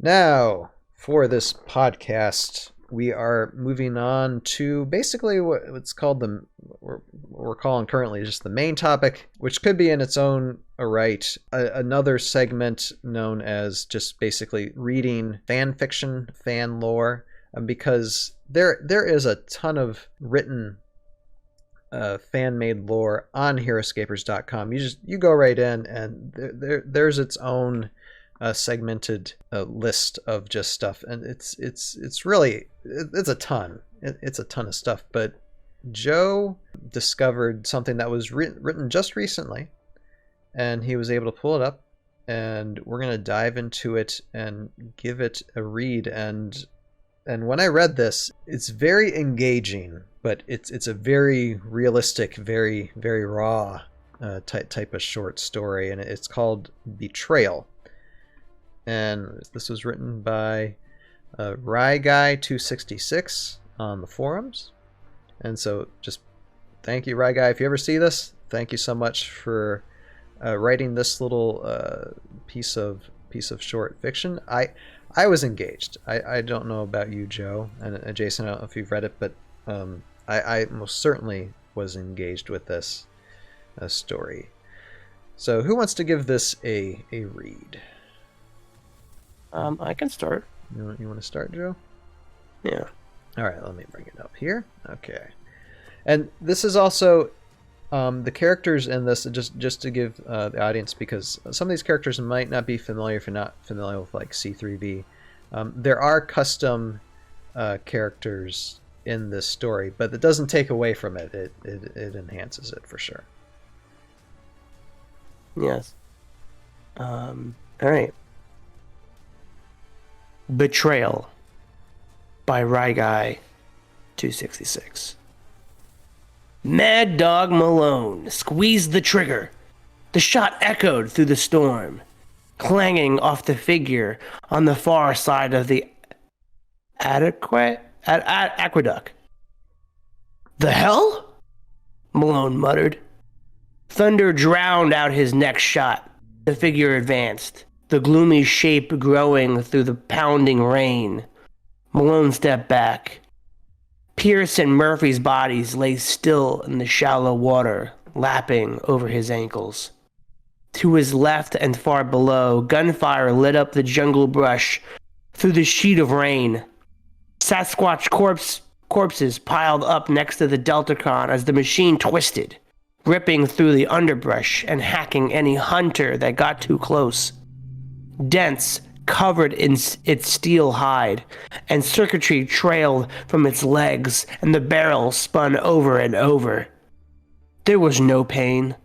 Now, for this podcast, we are moving on to basically what's called what we're calling currently just the main topic, which could be in its own right another segment known as just basically reading fan fiction, fan lore, because there is a ton of written fan-made lore on Heroscapers.com. You go right in, and there's its own segmented list of just stuff, and it's really a ton. It's a ton of stuff. But Joe discovered something that was written just recently, and he was able to pull it up, and we're gonna dive into it and give it a read. And when I read this, it's very engaging, but it's a very realistic, very very raw type of short story, and it's called Betrayal. And this was written by ryguy266 on the forums. And so just thank you, Ryguy. If you ever see this, thank you so much for writing this little piece of short fiction. I was engaged. I don't know about you, Joe, and Jason, I don't know if you've read it, but I most certainly was engaged with this story. So who wants to give this a read? I can start. You want to start, Joe? Yeah. All right, let me bring it up here. Okay. And this is also the characters in this, just to give the audience, because some of these characters might not be familiar if you're not familiar with like C3V. There are custom characters in this story, but it doesn't take away from it. It enhances it for sure. Yes. All right. Betrayal by ryguy266. Mad Dog Malone squeezed the trigger. The shot echoed through the storm, clanging off the figure on the far side of the aqueduct. The hell? Malone muttered. Thunder drowned out his next shot. The figure advanced, the gloomy shape growing through the pounding rain. Malone stepped back. Pierce and Murphy's bodies lay still in the shallow water, lapping over his ankles. To his left and far below, gunfire lit up the jungle brush through the sheet of rain. Sasquatch corpses piled up next to the Deltacron as the machine twisted, ripping through the underbrush and hacking any hunter that got too close. Dents covered in its steel hide, and circuitry trailed from its legs, and the barrel spun over and over. There was no pain,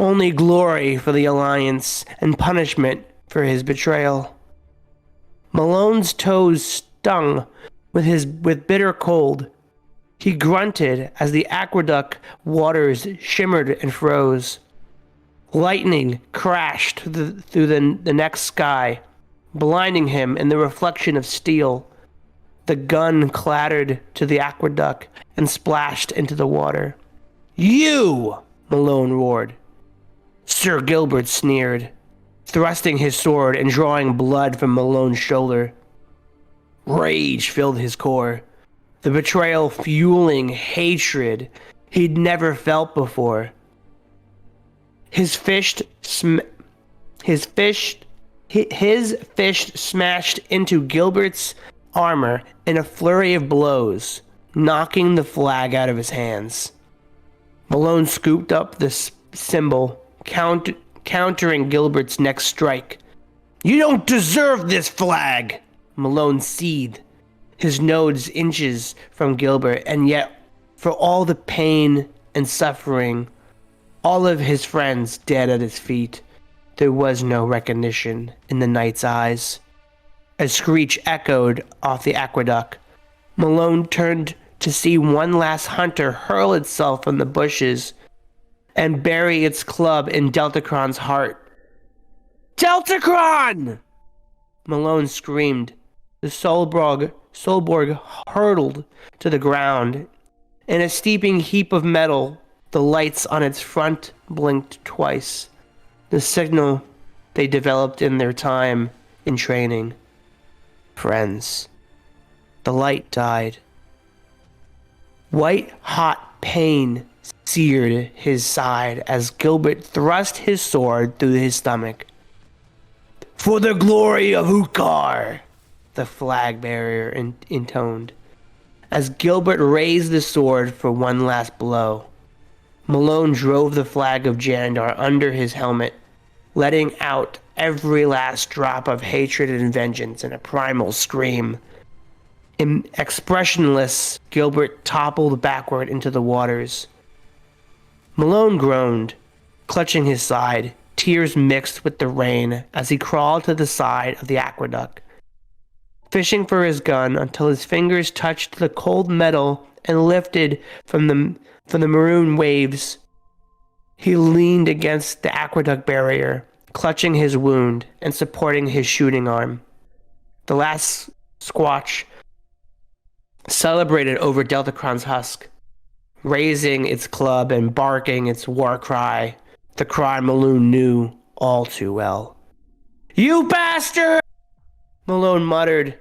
only glory for the Alliance and punishment for his betrayal. Malone's toes stung with bitter cold. He grunted as the aqueduct waters shimmered and froze. Lightning crashed through the next sky, blinding him in the reflection of steel. The gun clattered to the aqueduct and splashed into the water. "You!" Malone roared. Sir Gilbert sneered, thrusting his sword and drawing blood from Malone's shoulder. Rage filled his core, the betrayal fueling hatred he'd never felt before. His fist smashed into Gilbert's armor in a flurry of blows, knocking the flag out of his hands. Malone scooped up the symbol, countering Gilbert's next strike. "You don't deserve this flag!" Malone seethed, his nose inches from Gilbert, and yet, for all the pain and suffering, all of his friends dead at his feet, there was no recognition in the knight's eyes. A screech echoed off the aqueduct. Malone turned to see one last hunter hurl itself from the bushes and bury its club in Deltacron's heart. "Deltacron!" Malone screamed. The Solborg hurtled to the ground. In a steaming heap of metal, the lights on its front blinked twice, the signal they developed in their time in training. Friends. The light died. White-hot pain seared his side as Gilbert thrust his sword through his stomach. For the glory of Utkar, the flag bearer intoned, as Gilbert raised the sword for one last blow. Malone drove the flag of Jandar under his helmet, letting out every last drop of hatred and vengeance in a primal scream. Expressionless, Gilbert toppled backward into the waters. Malone groaned, clutching his side, tears mixed with the rain as he crawled to the side of the aqueduct, fishing for his gun until his fingers touched the cold metal and lifted from the maroon waves. He leaned against the aqueduct barrier, clutching his wound and supporting his shooting arm. The last squatch celebrated over Deltacron's husk, raising its club and barking its war cry, the cry Malone knew all too well. "You bastard!" Malone muttered.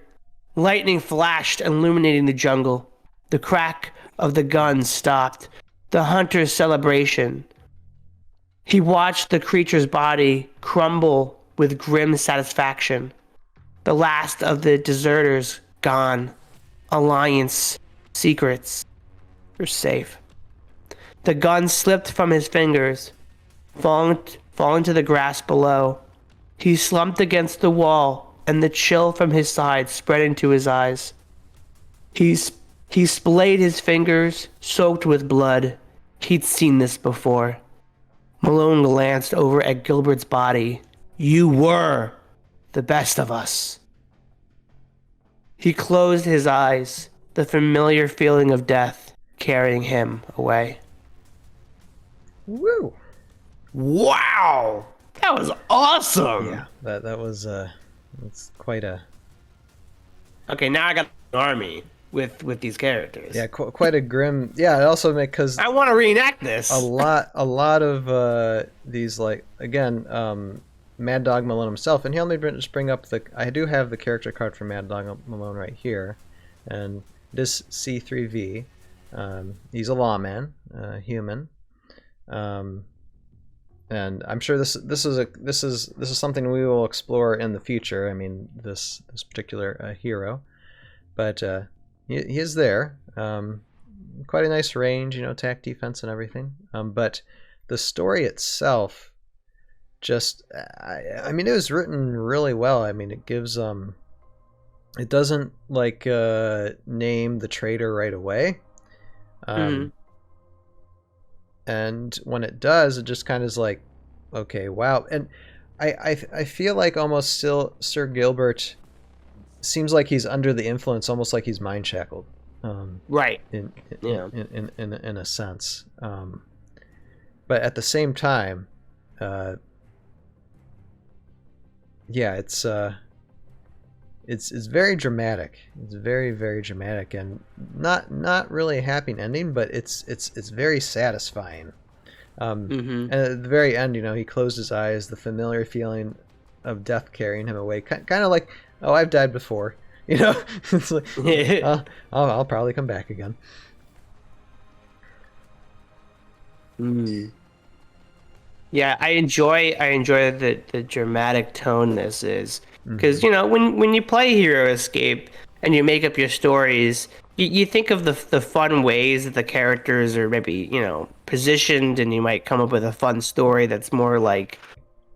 Lightning flashed, illuminating the jungle. The crack of the gun stopped the hunter's celebration. He watched the creature's body crumble with grim satisfaction. The last of the deserters gone. Alliance secrets were safe. The gun slipped from his fingers, falling to the grass below. He slumped against the wall, and the chill from his side spread into his eyes. He splayed his fingers, soaked with blood. He'd seen this before. Malone glanced over at Gilbert's body. "You were the best of us." He closed his eyes, the familiar feeling of death carrying him away. Woo! Wow! That was awesome! Yeah, that was it's quite a... Okay, now I got an army with these characters. Yeah, quite a grim... Yeah, it also makes... Because I want to reenact this! a lot of these, like, again, Mad Dog Malone himself, and he'll just bring up the... I do have the character card for Mad Dog Malone right here, and this C3V, he's a lawman, human, and I'm sure this is something we will explore in the future. I mean, this particular hero, but he is there. Quite a nice range, attack, defense, and everything. But the story itself, just I mean, it was written really well. I mean, it gives it doesn't like name the traitor right away. And when it does, it just kind of is like, okay, wow. And I feel like almost still Sir Gilbert seems like he's under the influence, almost like he's mind shackled. Right. In a sense. But at the same time, yeah, it's very dramatic. It's very, very dramatic, and not really a happy ending, but it's very satisfying. And at the very end, he closed his eyes, the familiar feeling of death carrying him away, kind of like, oh, I've died before. It's like, I'll probably come back again. Yeah, I enjoy the dramatic tone this is, because when you play Hero Escape and you make up your stories, you think of the fun ways that the characters are maybe positioned, and you might come up with a fun story that's more like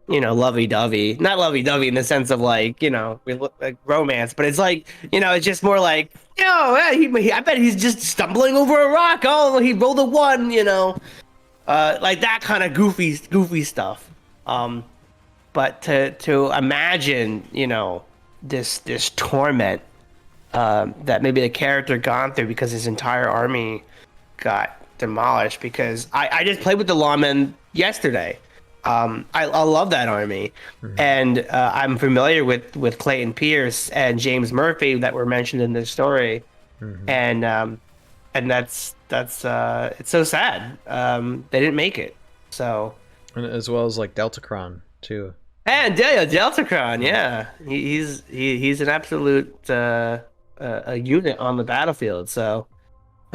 lovey-dovey, not lovey-dovey in the sense of like we look like romance, but it's like it's just more like I bet he's just stumbling over a rock. Oh, he rolled a 1, like that kind of goofy stuff. But to imagine, this torment that maybe the character gone through because his entire army got demolished. Because I just played with the lawmen yesterday. I love that army, and I'm familiar with Clayton Pierce and James Murphy that were mentioned in this story, and that's it's so sad they didn't make it. So, and as well as like Deltacron too. And Deltacron, yeah, he's an absolute a unit on the battlefield. So,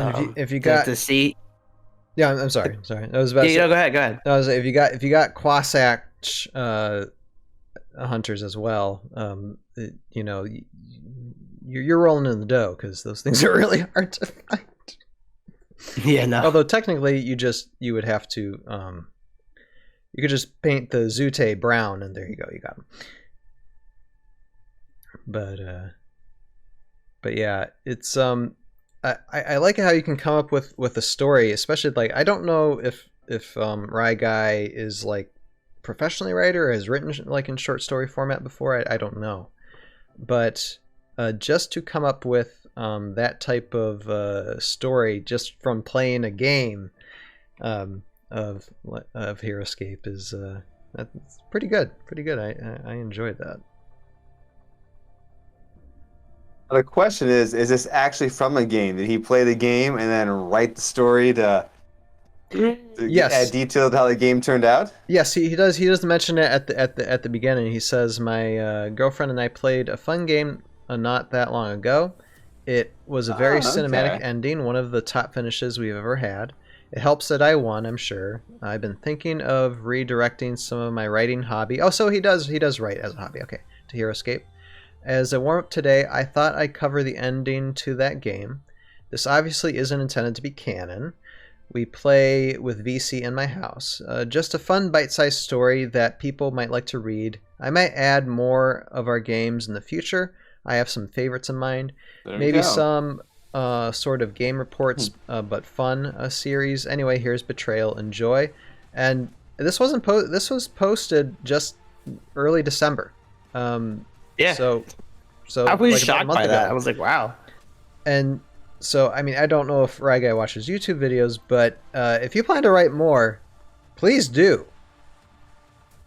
And if you got to see, yeah, I'm sorry. I was about to say, go ahead. I was if you got Quasach hunters as well, you're rolling in the dough because those things are really hard to find. Yeah, no. Although technically, you would have to you could just paint the Zute brown, and there you go, you got them. But yeah, it's I like how you can come up with a story, especially like I don't know if Ryguy is like professionally writer or has written like in short story format before. I don't know, but just to come up with that type of story just from playing a game of Heroscape is that's pretty good. I enjoyed that. The question is this actually from a game? Did he play the game and then write the story to yes. add detail to how the game turned out? Yes, he does. He does mention it at the beginning. He says, "My girlfriend and I played a fun game not that long ago. It was a very cinematic ending, one of the top finishes we've ever had. It helps that I won, I'm sure. I've been thinking of redirecting some of my writing hobby." Oh, so he does write as a hobby. Okay, to Heroscape. "As a warm-up today, I thought I'd cover the ending to that game. This obviously isn't intended to be canon. We play with VC in my house. Just a fun bite-sized story that people might like to read. I might add more of our games in the future. I have some favorites in mind. Maybe some sort of game reports, but fun series. Anyway, here's Betrayal. Enjoy." And this wasn't this was posted just early December. Yeah. So I was like shocked by that. I was like, wow. And so, I mean, I don't know if Ryguy watches YouTube videos, but if you plan to write more, please do.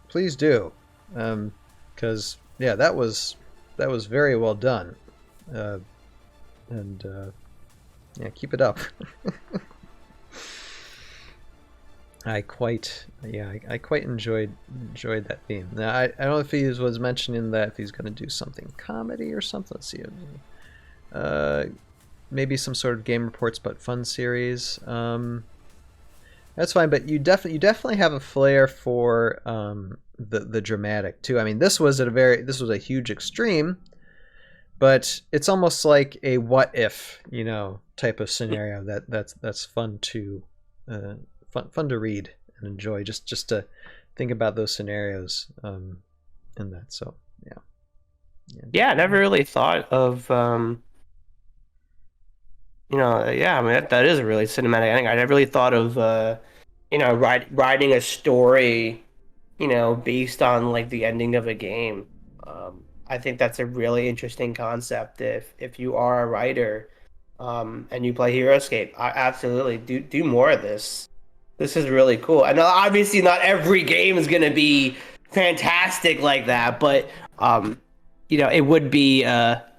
Please do. Because, yeah, that was very well done. And yeah, keep it up. I quite enjoyed that theme. Now I don't know if he was mentioning that if he's going to do something comedy or something. Let's see, maybe some sort of game reports but fun series. That's fine, but you definitely have a flair for the dramatic too. I mean, this was a huge extreme, but it's almost like a what if type of scenario that's fun to. Fun to read and enjoy, just to think about those scenarios in that. So yeah, I never really thought of I mean that is a really cinematic ending. I never really thought of writing a story based on like the ending of a game. I think that's a really interesting concept if you are a writer and you play Heroscape. I absolutely do more of this. This is really cool. And obviously not every game is going to be fantastic like that, but it would be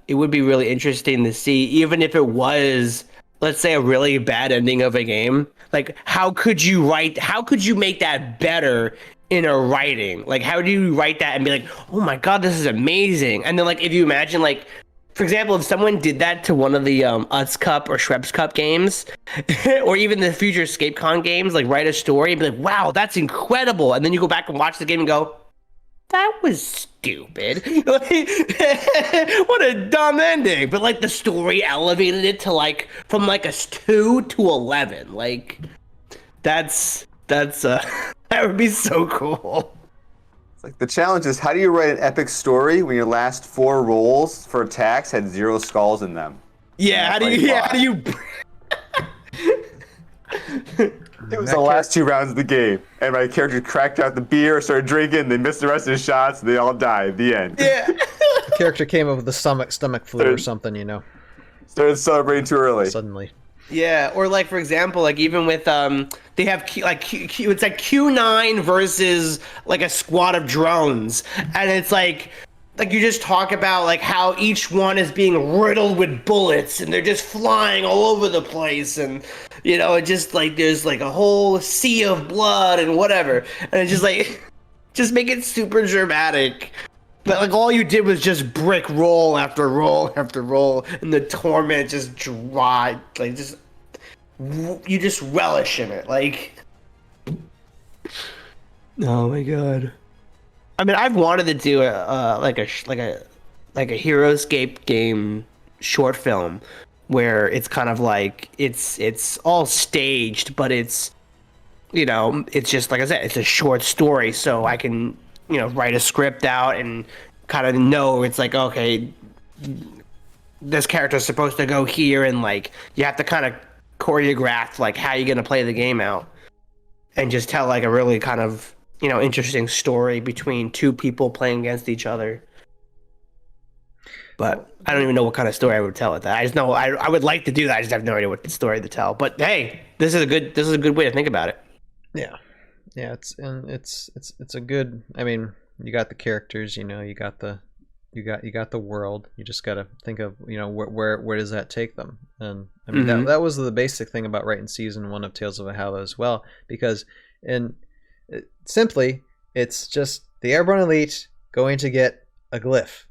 really interesting to see, even if it was, let's say, a really bad ending of a game. Like, how could you make that better in a writing? Like, how do you write that and be like, oh my god, this is amazing? And then, like, if you imagine, like, for example, if someone did that to one of the Utz Cup or Schweppes Cup games, or even the future EscapeCon games, like write a story and be like, wow, that's incredible. And then you go back and watch the game and go, that was stupid. What a dumb ending. But like the story elevated it to like from like a 2 to 11. Like that's that would be so cool. Like the challenge is, how do you write an epic story when your last 4 rolls for attacks had 0 skulls in them? Yeah, how do you It was the last 2 rounds of the game, and my character cracked out the beer, started drinking, they missed the rest of his shots, and they all died. The end. Yeah. The character came up with a stomach flu or something, Started celebrating too early. Suddenly. Yeah, or like for example, like even with they have it's like Q9 versus like a squad of drones, and it's like you just talk about like how each one is being riddled with bullets and they're just flying all over the place, and it just like there's like a whole sea of blood and whatever, and it's just like Just make it super dramatic. But like all you did was just brick roll after roll after roll, and the torment just dried. Like just you just relish in it. Like, oh my god. I mean, I've wanted to do like a Heroscape game short film where it's kind of like it's all staged, but it's it's just like I said, it's a short story, so I can write a script out and kind of know it's like, okay, this character's supposed to go here, and like you have to kind of choreograph like how you're gonna play the game out, and just tell like a really kind of interesting story between two people playing against each other. But I don't even know what kind of story I would tell with that. I just know I would like to do that. I just have no idea what story to tell. But hey, this is a good way to think about it. Yeah, it's a good. I mean, you got the characters, you got the world. You just got to think of where does that take them? And I mean that was the basic thing about writing season 1 of Tales of Valhalla as well, because simply it's just the Airborne Elite going to get a glyph.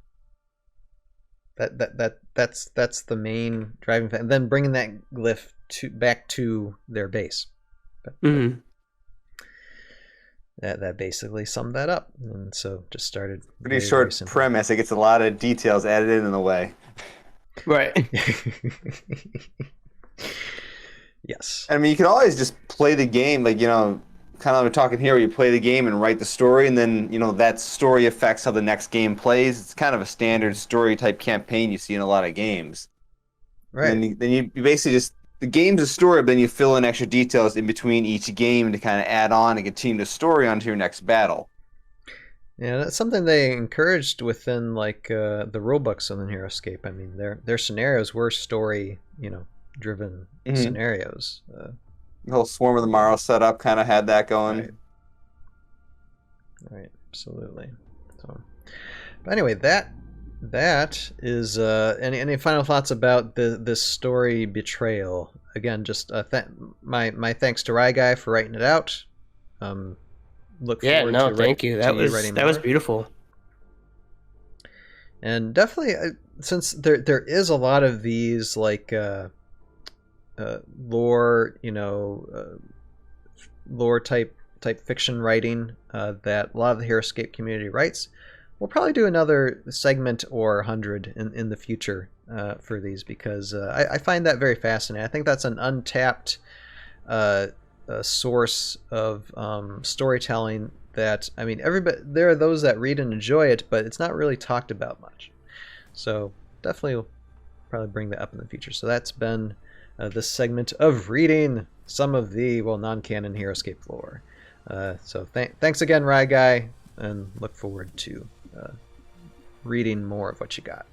That's the main driving factor, and then bringing that glyph back to their base. That basically summed that up, and so just started. Pretty short premise. It gets a lot of details added in the way. Right. Yes. I mean, you can always just play the game, like kind of like we're talking here, where you play the game and write the story, and then that story affects how the next game plays. It's kind of a standard story type campaign you see in a lot of games. Right. And then you basically just, the game's a story, but then you fill in extra details in between each game to kind of add on and continue the story onto your next battle. Yeah, that's something they encouraged within like the rulebooks on Heroscape. I mean, their scenarios were story driven scenarios. The whole Swarm of the Morrow setup kind of had that going. Right, absolutely. So, but anyway, that is any final thoughts about this story, Betrayal? Again, just my thanks to Ryguy for writing it out. Look forward to thank you. That was beautiful. And definitely, since there is a lot of these like lore, lore type fiction writing that a lot of the Heroscape community writes, we'll probably do another segment or 100 in the future for these, because I find that very fascinating. I think that's an untapped source of storytelling that, I mean, there are those that read and enjoy it, but it's not really talked about much. So definitely we'll probably bring that up in the future. So that's been this segment of reading some of the non-canon Heroscape lore. So thanks again, Ryguy, and look forward to reading more of what you got.